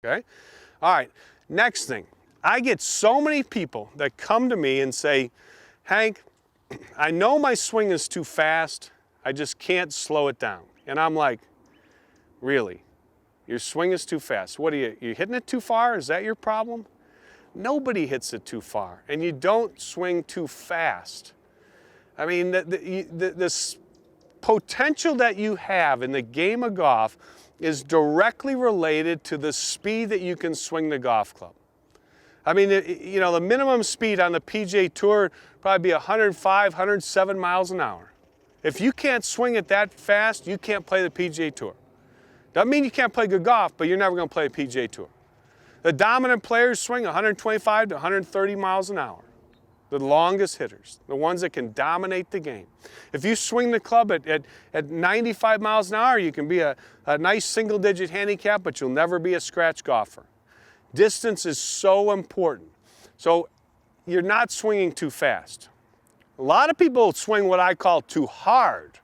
okay? All right, next thing. I get so many people that come to me and say, Hank, I know my swing is too fast, I just can't slow it down. And I'm like, really? Your swing is too fast. What are you hitting it too far? Is that your problem? Nobody hits it too far, and you don't swing too fast. I mean, this potential that you have in the game of golf is directly related to the speed that you can swing the golf club. I mean, you know, the minimum speed on the PGA Tour probably be 105, 107 miles an hour. If you can't swing it that fast, you can't play the PGA Tour. Doesn't mean you can't play good golf, but you're never going to play a PGA Tour. The dominant players swing 125 to 130 miles an hour. The longest hitters, the ones that can dominate the game. If you swing the club at 95 miles an hour, you can be a nice single-digit handicap, but you'll never be a scratch golfer. Distance is so important. So you're not swinging too fast. A lot of people swing what I call too hard.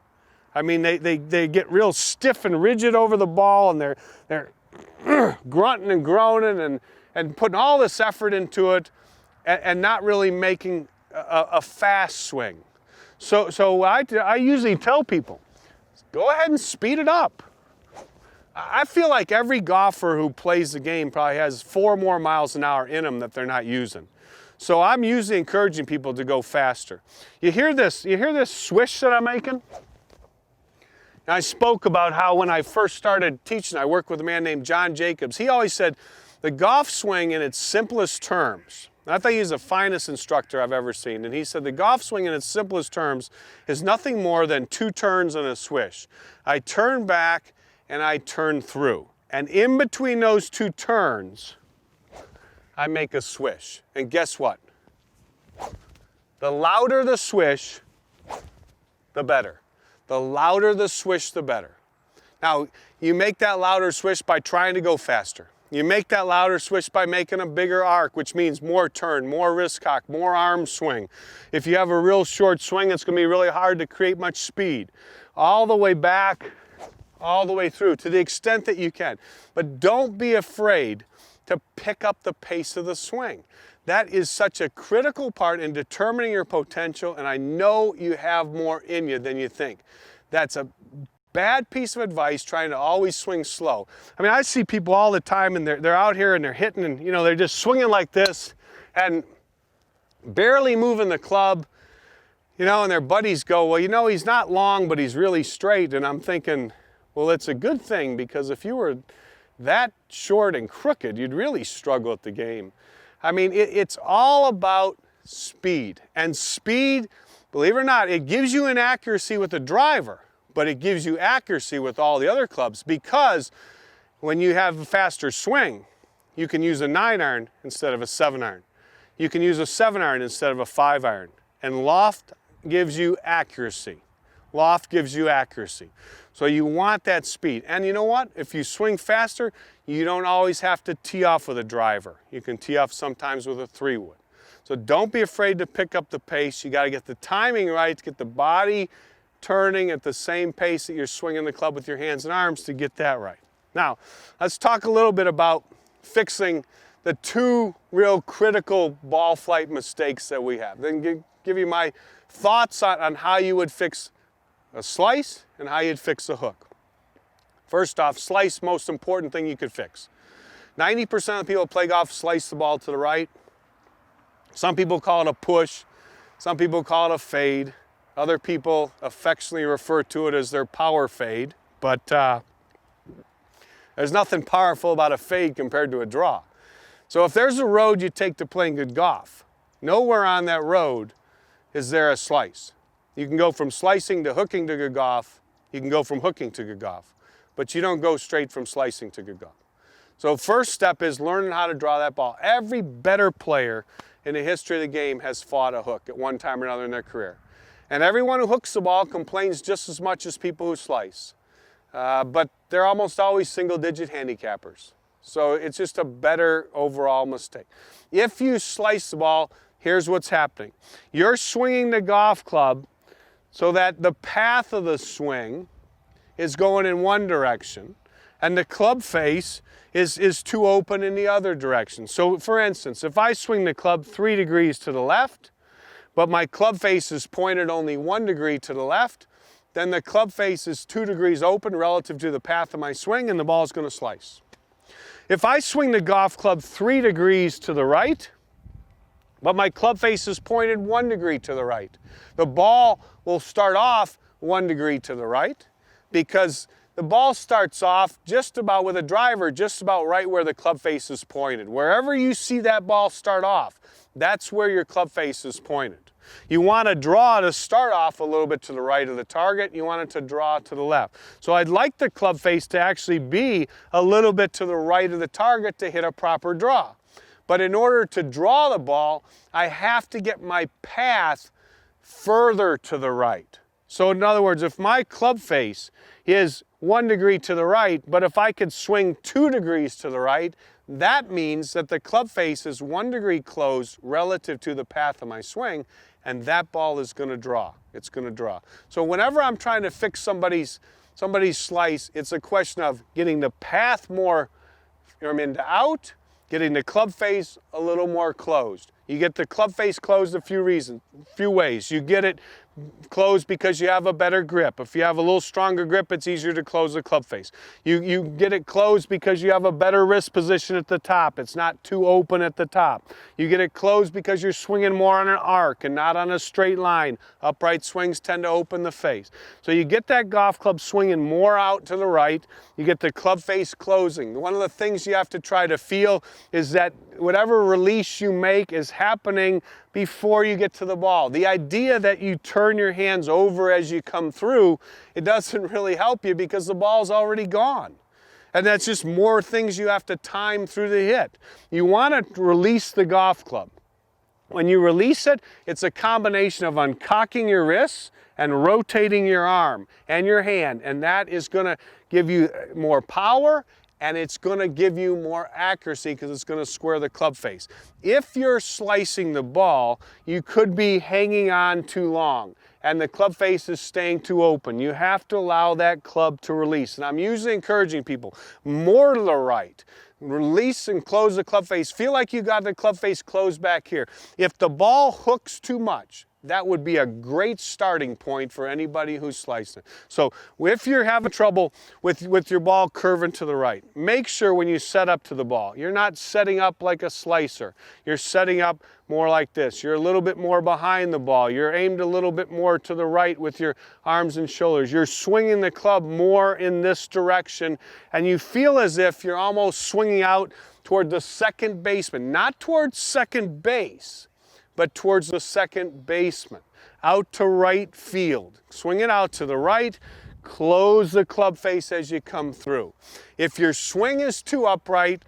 I mean, they get real stiff and rigid over the ball, and they're grunting and groaning and putting all this effort into it and not really making a fast swing. So I usually tell people, go ahead and speed it up. I feel like every golfer who plays the game probably has 4 more miles an hour in them that they're not using. So I'm usually encouraging people to go faster. You hear this swish that I'm making? And I spoke about how when I first started teaching, I worked with a man named John Jacobs. He always said, the golf swing in its simplest terms, I think he's the finest instructor I've ever seen, and he said the golf swing in its simplest terms is nothing more than 2 turns and a swish. I turn back and I turn through. And in between those 2 turns, I make a swish. And guess what? The louder the swish, the better. The louder the swish, the better. Now, you make that louder swish by trying to go faster. You make that louder swish by making a bigger arc, which means more turn, more wrist cock, more arm swing. If you have a real short swing, it's going to be really hard to create much speed. All the way back, all the way through, to the extent that you can. But don't be afraid to pick up the pace of the swing. That is such a critical part in determining your potential, and I know you have more in you than you think. That's a bad piece of advice, trying to always swing slow. I mean, I see people all the time, and they're out here and they're hitting, and you know, they're just swinging like this and barely moving the club, you know, and their buddies go, well, you know, he's not long, but he's really straight. And I'm thinking, well, it's a good thing, because if you were that short and crooked, you'd really struggle at the game. I mean, it's all about speed. And speed, believe it or not, it gives you an accuracy with the driver, but it gives you accuracy with all the other clubs, because when you have a faster swing, you can use a 9-iron instead of a 7-iron. You can use a 7-iron instead of a 5-iron. And loft gives you accuracy. Loft gives you accuracy. So you want that speed. And you know what? If you swing faster, you don't always have to tee off with a driver. You can tee off sometimes with a 3-wood. So don't be afraid to pick up the pace. You got to get the timing right to get the body turning at the same pace that you're swinging the club with your hands and arms to get that right. Now, let's talk a little bit about fixing the 2 real critical ball flight mistakes that we have. Then give you my thoughts on how you would fix a slice and how you'd fix a hook. First off, slice, most important thing you could fix. 90% of the people that play golf slice the ball to the right. Some people call it a push. Some people call it a fade. Other people affectionately refer to it as their power fade. But there's nothing powerful about a fade compared to a draw. So if there's a road you take to playing good golf, nowhere on that road is there a slice. You can go from slicing to hooking to good golf. You can go from hooking to good golf. But you don't go straight from slicing to good golf. So first step is learning how to draw that ball. Every better player in the history of the game has fought a hook at one time or another in their career. And everyone who hooks the ball complains just as much as people who slice. But they're almost always single-digit handicappers. So it's just a better overall mistake. If you slice the ball, here's what's happening. You're swinging the golf club so that the path of the swing is going in one direction, and the club face is too open in the other direction. So for instance, if I swing the club 3 degrees to the left, but my club face is pointed only 1 degree to the left, then the club face is 2 degrees open relative to the path of my swing, and the ball is going to slice. If I swing the golf club 3 degrees to the right, but my club face is pointed 1 degree to the right, the ball will start off 1 degree to the right, because the ball starts off just about with a driver, just about right where the club face is pointed. Wherever you see that ball start off, that's where your club face is pointed. You want to draw to start off a little bit to the right of the target. You want it to draw to the left. So I'd like the club face to actually be a little bit to the right of the target to hit a proper draw. But in order to draw the ball, I have to get my path further to the right. So in other words, if my club face is 1 degree to the right, but if I could swing 2 degrees to the right, that means that the club face is 1 degree closed relative to the path of my swing, and that ball is going to draw. It's going to draw. So whenever I'm trying to fix somebody's slice, it's a question of getting the path more in to out, getting the club face a little more closed. You get the club face closed a few ways. You get it closed because you have a better grip. If you have a little stronger grip, it's easier to close the club face. You get it closed because you have a better wrist position at the top. It's not too open at the top. You get it closed because you're swinging more on an arc and not on a straight line. Upright swings tend to open the face. So you get that golf club swinging more out to the right. You get the club face closing. One of the things you have to try to feel is that whatever release you make is happening before you get to the ball. The idea that you turn your hands over as you come through, it doesn't really help you because the ball's already gone. And that's just more things you have to time through the hit. You want to release the golf club. When you release it, it's a combination of uncocking your wrists and rotating your arm and your hand, and that is going to give you more power, and it's going to give you more accuracy because it's going to square the club face. If you're slicing the ball, you could be hanging on too long and the club face is staying too open. You have to allow that club to release. And I'm usually encouraging people, more to the right. Release and close the club face. Feel like you got the club face closed back here. If the ball hooks too much, that would be a great starting point for anybody who's slicing. So if you're having trouble with your ball curving to the right, make sure when you set up to the ball, you're not setting up like a slicer. You're setting up more like this. You're a little bit more behind the ball. You're aimed a little bit more to the right with your arms and shoulders. You're swinging the club more in this direction, and you feel as if you're almost swinging out toward the second baseman, not towards second base, but towards the second baseman, out to right field. Swing it out to the right, close the club face as you come through. If your swing is too upright,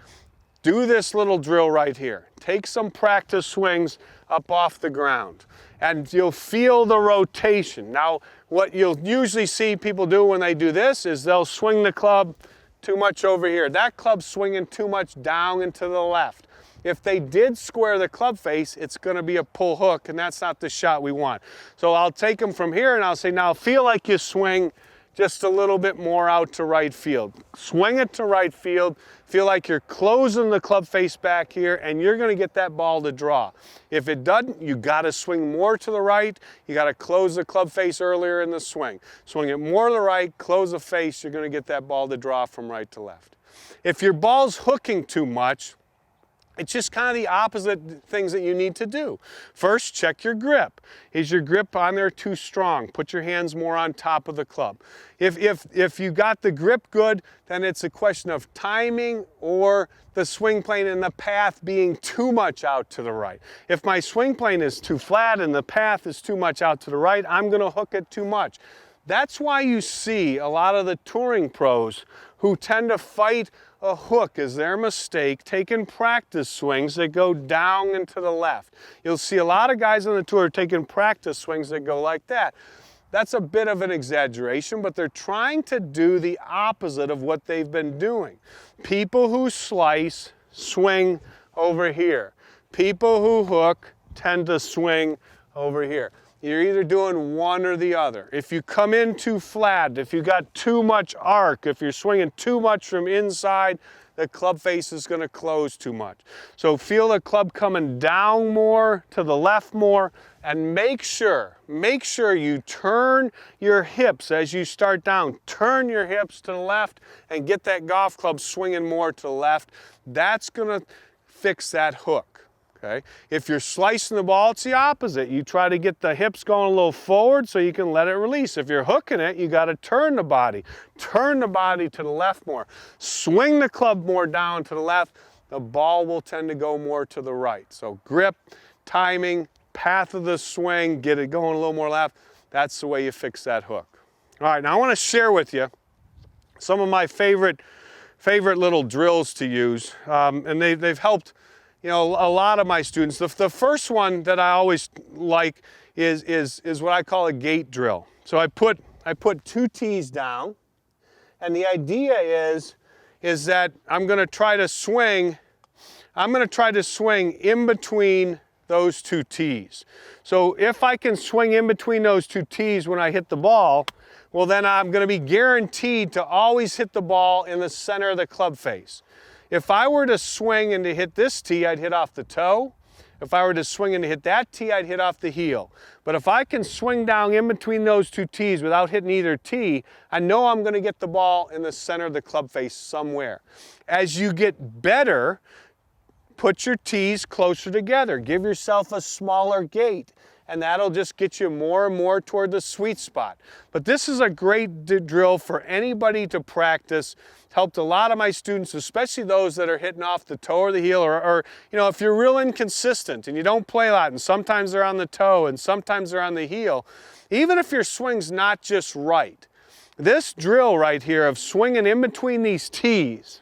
do this little drill right here. Take some practice swings up off the ground, and you'll feel the rotation. Now, what you'll usually see people do when they do this is they'll swing the club too much over here. That club's swinging too much down and to the left. If they did square the club face, it's going to be a pull hook, and that's not the shot we want. So I'll take them from here, and I'll say, now feel like you swing just a little bit more out to right field. Swing it to right field. Feel like you're closing the club face back here, and you're going to get that ball to draw. If it doesn't, you got to swing more to the right. You got to close the club face earlier in the swing. Swing it more to the right, close the face, you're going to get that ball to draw from right to left. If your ball's hooking too much, it's just kind of the opposite things that you need to do. First, check your grip. Is your grip on there too strong? Put your hands more on top of the club. If you got the grip good, then it's a question of timing or the swing plane and the path being too much out to the right. If my swing plane is too flat and the path is too much out to the right, I'm going to hook it too much. That's why you see a lot of the touring pros who tend to fight a hook as their mistake, taking practice swings that go down and to the left. You'll see a lot of guys on the tour taking practice swings that go like that. That's a bit of an exaggeration, but they're trying to do the opposite of what they've been doing. People who slice swing over here. People who hook tend to swing over here. You're either doing one or the other. If you come in too flat, if you got too much arc, if you're swinging too much from inside, the club face is going to close too much. So feel the club coming down more, to the left more, and make sure you turn your hips as you start down. Turn your hips to the left and get that golf club swinging more to the left. That's going to fix that hook. Okay. If you're slicing the ball, it's the opposite. You try to get the hips going a little forward so you can let it release. If you're hooking it, you got to turn the body. Turn the body to the left more. Swing the club more down to the left. The ball will tend to go more to the right. So grip, timing, path of the swing, get it going a little more left. That's the way you fix that hook. All right, now I want to share with you some of my favorite little drills to use, and they've helped, you know, a lot of my students. The first one that I always like is what I call a gate drill. So I put 2 tees down, and the idea is that I'm going to try to swing in between those 2 tees. So if I can swing in between those 2 tees when I hit the ball, well, then I'm going to be guaranteed to always hit the ball in the center of the club face. If I were to swing and to hit this tee, I'd hit off the toe. If I were to swing and to hit that tee, I'd hit off the heel. But if I can swing down in between those 2 tees without hitting either tee, I know I'm going to get the ball in the center of the club face somewhere. As you get better, put your tees closer together. Give yourself a smaller gate, and that'll just get you more and more toward the sweet spot. But this is a great drill for anybody to practice. Helped a lot of my students, especially those that are hitting off the toe or the heel, or you know, if you're real inconsistent and you don't play a lot, and sometimes they're on the toe and sometimes they're on the heel, even if your swing's not just right, this drill right here of swinging in between these tees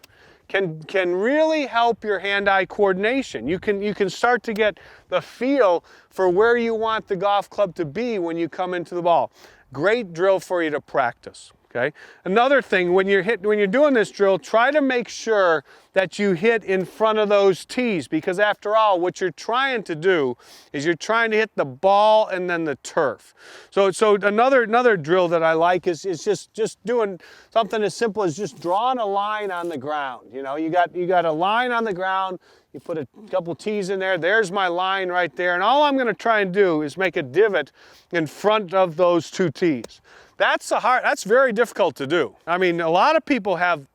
can really help your hand-eye coordination. You can start to get the feel for where you want the golf club to be when you come into the ball. Great drill for you to practice. Okay. Another thing, when you're doing this drill, try to make sure that you hit in front of those tees, because after all, what you're trying to do is you're trying to hit the ball and then the turf. So another drill that I like is just doing something as simple as just drawing a line on the ground. You know, you got a line on the ground. You put a couple tees in there. There's my line right there, and all I'm going to try and do is make a divot in front of those 2 tees. That's very difficult to do. I mean, a lot of people have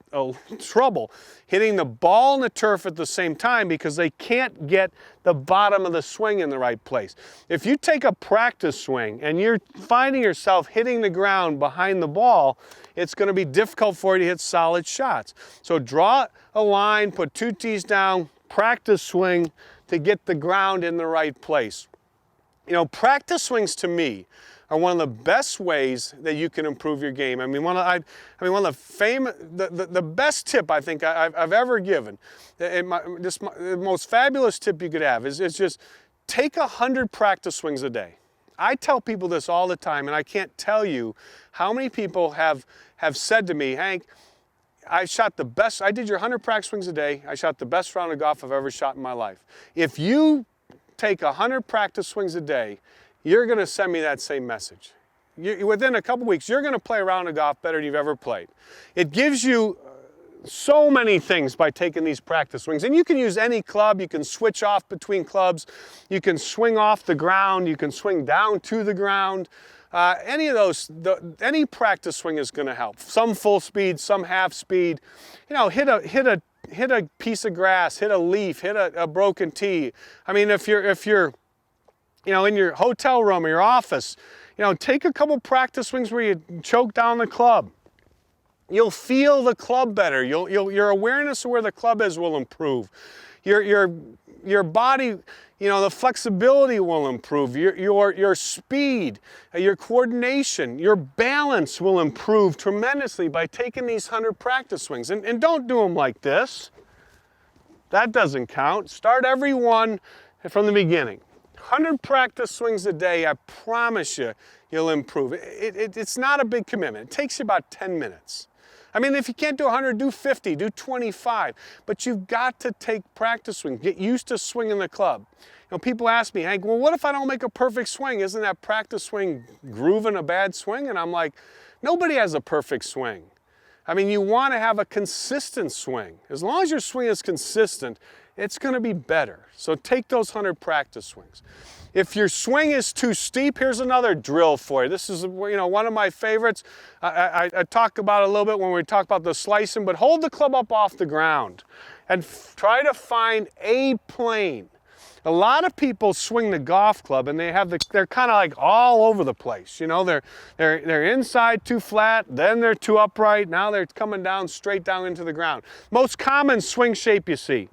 trouble hitting the ball and the turf at the same time because they can't get the bottom of the swing in the right place. If you take a practice swing and you're finding yourself hitting the ground behind the ball, it's going to be difficult for you to hit solid shots. So draw a line, put 2 tees down, practice swing to get the ground in the right place. You know, practice swings to me are one of the best ways that you can improve your game. I mean, one of the best tip I think I've ever given, the most fabulous tip you could have is just take 100 practice swings a day. I tell people this all the time, and I can't tell you how many people have said to me, Hank, I did your 100 practice swings a day. I shot the best round of golf I've ever shot in my life. If you take 100 practice swings a day, you're going to send me that same message. Within a couple weeks, you're going to play a round of golf better than you've ever played. It gives you so many things by taking these practice swings. And you can use any club. You can switch off between clubs. You can swing off the ground. You can swing down to the ground. Any practice swing is going to help. Some full speed, some half speed. You know, hit a piece of grass, hit a leaf, hit a broken tee. I mean, if you're you know, in your hotel room or your office, you know, take a couple practice swings where you choke down the club. You'll feel the club better. Your awareness of where the club is will improve. Your body, you know, the flexibility will improve. Your speed, your coordination, your balance will improve tremendously by taking these 100 practice swings. And don't do them like this. That doesn't count. Start every one from the beginning. 100 practice swings a day, I promise you, you'll improve. It's not a big commitment. It takes you about 10 minutes. I mean, if you can't do 100, do 50, do 25. But you've got to take practice swings. Get used to swinging the club. You know, people ask me, Hank, well, what if I don't make a perfect swing? Isn't that practice swing grooving a bad swing? And I'm like, nobody has a perfect swing. I mean, you want to have a consistent swing. As long as your swing is consistent, it's going to be better. So take those 100 practice swings. If your swing is too steep, here's another drill for you. This is, you know, one of my favorites. I talked about it a little bit when we talk about the slicing, but hold the club up off the ground and try to find a plane. A lot of people swing the golf club and they're kind of like all over the place. You know, they're inside too flat, then they're too upright, now they're coming down straight down into the ground. Most common swing shape you see.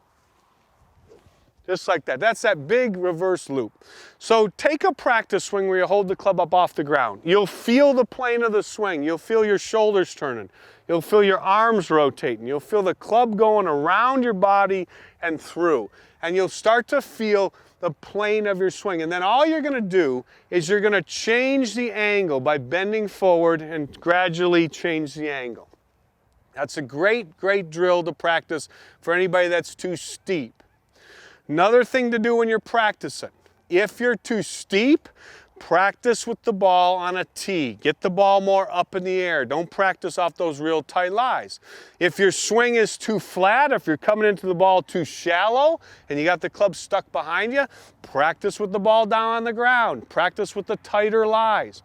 Just like that. That's that big reverse loop. So take a practice swing where you hold the club up off the ground. You'll feel the plane of the swing. You'll feel your shoulders turning. You'll feel your arms rotating. You'll feel the club going around your body and through. And you'll start to feel the plane of your swing. And then all you're going to do is you're going to change the angle by bending forward and gradually change the angle. That's a great, great drill to practice for anybody that's too steep. Another thing to do when you're practicing, if you're too steep, practice with the ball on a tee. Get the ball more up in the air. Don't practice off those real tight lies. If your swing is too flat, if you're coming into the ball too shallow and you got the club stuck behind you, practice with the ball down on the ground. Practice with the tighter lies.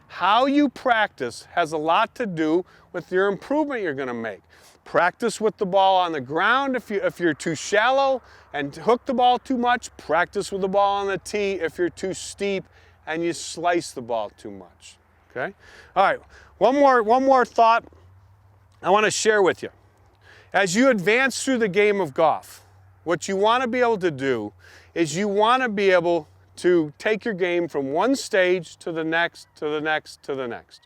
How you practice has a lot to do with your improvement you're going to make. Practice with the ball on the ground if you're too shallow and hook the ball too much. Practice with the ball on the tee if you're too steep and you slice the ball too much. Okay? All right, one more thought I want to share with you. As you advance through the game of golf, what you want to be able to do is you want to be able to take your game from one stage to the next, to the next, to the next.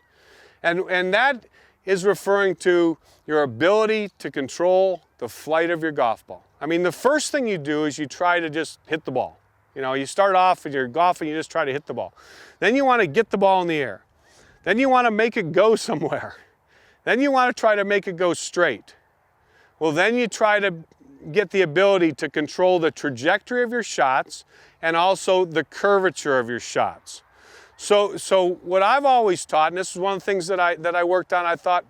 And that is referring to your ability to control the flight of your golf ball. I mean, the first thing you do is you try to just hit the ball. You know, you start off and you're golfing, you just try to hit the ball. Then you want to get the ball in the air. Then you want to make it go somewhere. Then you want to try to make it go straight. Well, then you try to get the ability to control the trajectory of your shots and also the curvature of your shots. So what I've always taught, and this is one of the things that I worked on, I thought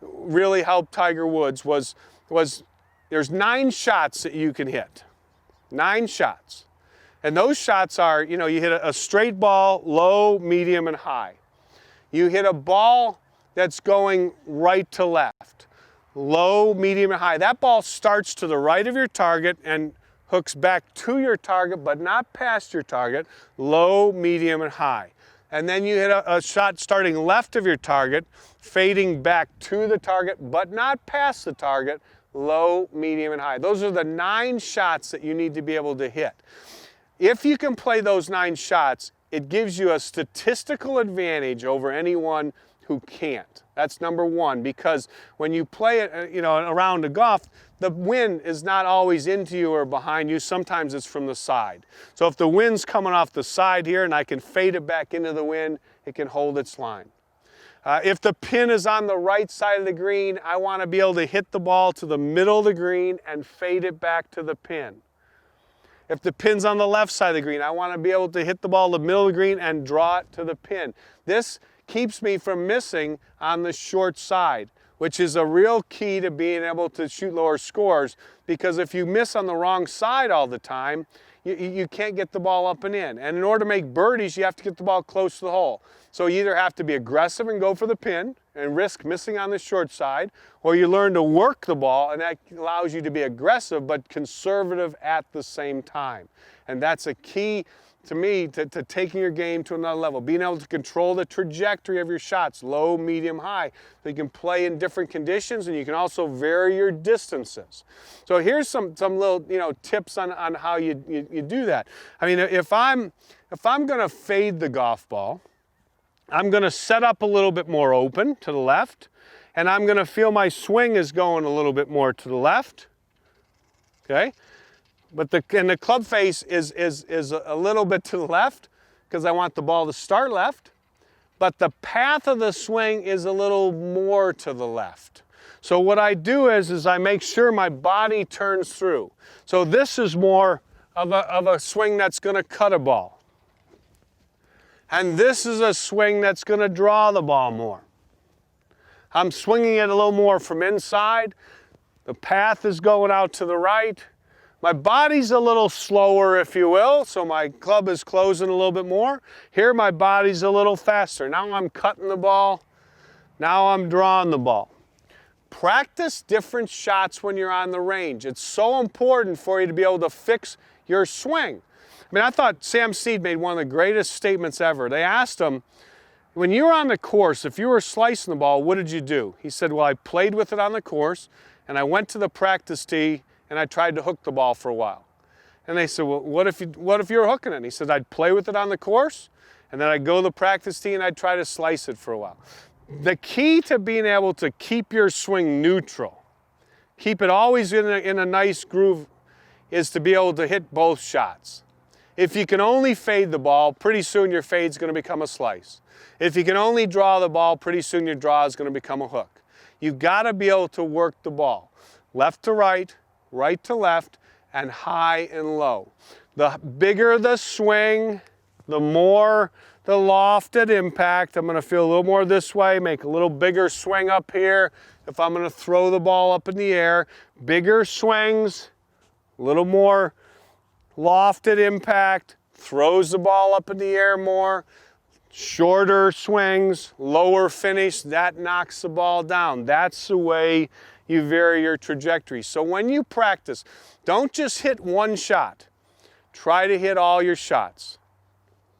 really helped Tiger Woods, was there's 9 shots that you can hit. 9 shots. And those shots are, you know, you hit a straight ball, low, medium, and high. You hit a ball that's going right to left. Low, medium, and high. That ball starts to the right of your target and hooks back to your target, but not past your target. Low, medium, and high. And then you hit a shot starting left of your target, fading back to the target, but not past the target. Low, medium, and high. Those are the 9 shots that you need to be able to hit. If you can play those 9 shots, it gives you a statistical advantage over anyone who can't. That's number one, because when you play it, you know, around a golf, the wind is not always into you or behind you. Sometimes it's from the side. So if the wind's coming off the side here and I can fade it back into the wind, it can hold its line. If the pin is on the right side of the green, I want to be able to hit the ball to the middle of the green and fade it back to the pin. If the pin's on the left side of the green, I want to be able to hit the ball to the middle of the green and draw it to the pin. This keeps me from missing on the short side, which is a real key to being able to shoot lower scores, because if you miss on the wrong side all the time, you can't get the ball up and in. And in order to make birdies, you have to get the ball close to the hole. So you either have to be aggressive and go for the pin and risk missing on the short side, or you learn to work the ball, and that allows you to be aggressive but conservative at the same time. And that's a key to me to taking your game to another level, being able to control the trajectory of your shots, low, medium, high, so you can play in different conditions, and you can also vary your distances. So here's some little, you know, tips on how you do that. I mean, if I'm going to fade the golf ball, I'm going to set up a little bit more open to the left, and I'm going to feel my swing is going a little bit more to the left. Okay? But the club face is a little bit to the left because I want the ball to start left, but the path of the swing is a little more to the left. So what I do is I make sure my body turns through. So this is more of a swing that's going to cut a ball. And this is a swing that's going to draw the ball more. I'm swinging it a little more from inside. The path is going out to the right. My body's a little slower, if you will, so my club is closing a little bit more. Here my body's a little faster. Now I'm cutting the ball. Now I'm drawing the ball. Practice different shots when you're on the range. It's so important for you to be able to fix your swing. I mean, I thought Sam Snead made one of the greatest statements ever. They asked him, when you were on the course, if you were slicing the ball, what did you do? He said, well, I played with it on the course, and I went to the practice tee, and I tried to hook the ball for a while. And they said, well, what if you were hooking it? And he said, I'd play with it on the course, and then I'd go to the practice tee, and I'd try to slice it for a while. The key to being able to keep your swing neutral, keep it always in a nice groove, is to be able to hit both shots. If you can only fade the ball, pretty soon your fade's going to become a slice. If you can only draw the ball, pretty soon your draw is going to become a hook. You've got to be able to work the ball. Left to right, right to left, and high and low. The bigger the swing, the more the lofted impact. I'm going to feel a little more this way, make a little bigger swing up here. If I'm going to throw the ball up in the air, bigger swings, a little more lofted impact, throws the ball up in the air more. Shorter swings, lower finish, that knocks the ball down. That's the way you vary your trajectory. So when you practice, don't just hit one shot. Try to hit all your shots.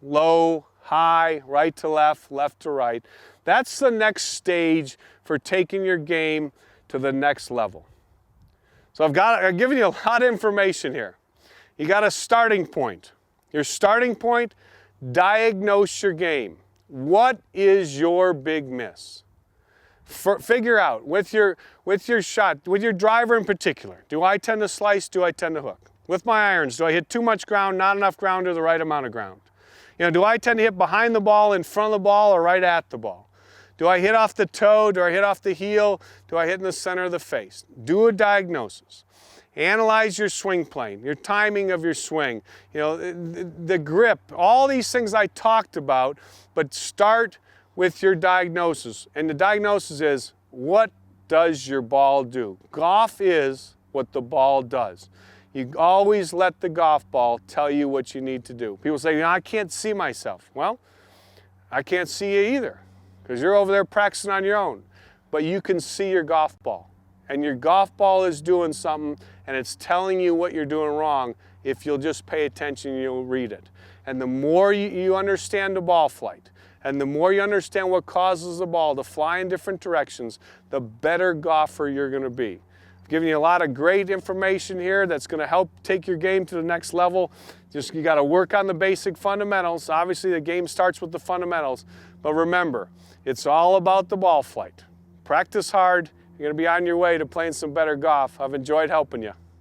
Low, high, right to left, left to right. That's the next stage for taking your game to the next level. So I've given you a lot of information here. You got a starting point. Your starting point, diagnose your game. What is your big miss? Figure out with your shot, with your driver in particular, do I tend to slice, do I tend to hook? With my irons, do I hit too much ground, not enough ground, or the right amount of ground? You know, do I tend to hit behind the ball, in front of the ball, or right at the ball? Do I hit off the toe, do I hit off the heel, do I hit in the center of the face? Do a diagnosis. Analyze your swing plane, your timing of your swing, you know, the grip, all these things I talked about, but start with your diagnosis. And the diagnosis is, what does your ball do? Golf is what the ball does. You always let the golf ball tell you what you need to do. People say, you know, I can't see myself. Well, I can't see you either, because you're over there practicing on your own. But you can see your golf ball. And your golf ball is doing something, and it's telling you what you're doing wrong. If you'll just pay attention, you'll read it. And the more you understand the ball flight, and the more you understand what causes the ball to fly in different directions, the better golfer you're going to be. I've given you a lot of great information here that's going to help take your game to the next level. Just you got to work on the basic fundamentals. Obviously, the game starts with the fundamentals. But remember, it's all about the ball flight. Practice hard. You're going to be on your way to playing some better golf. I've enjoyed helping you.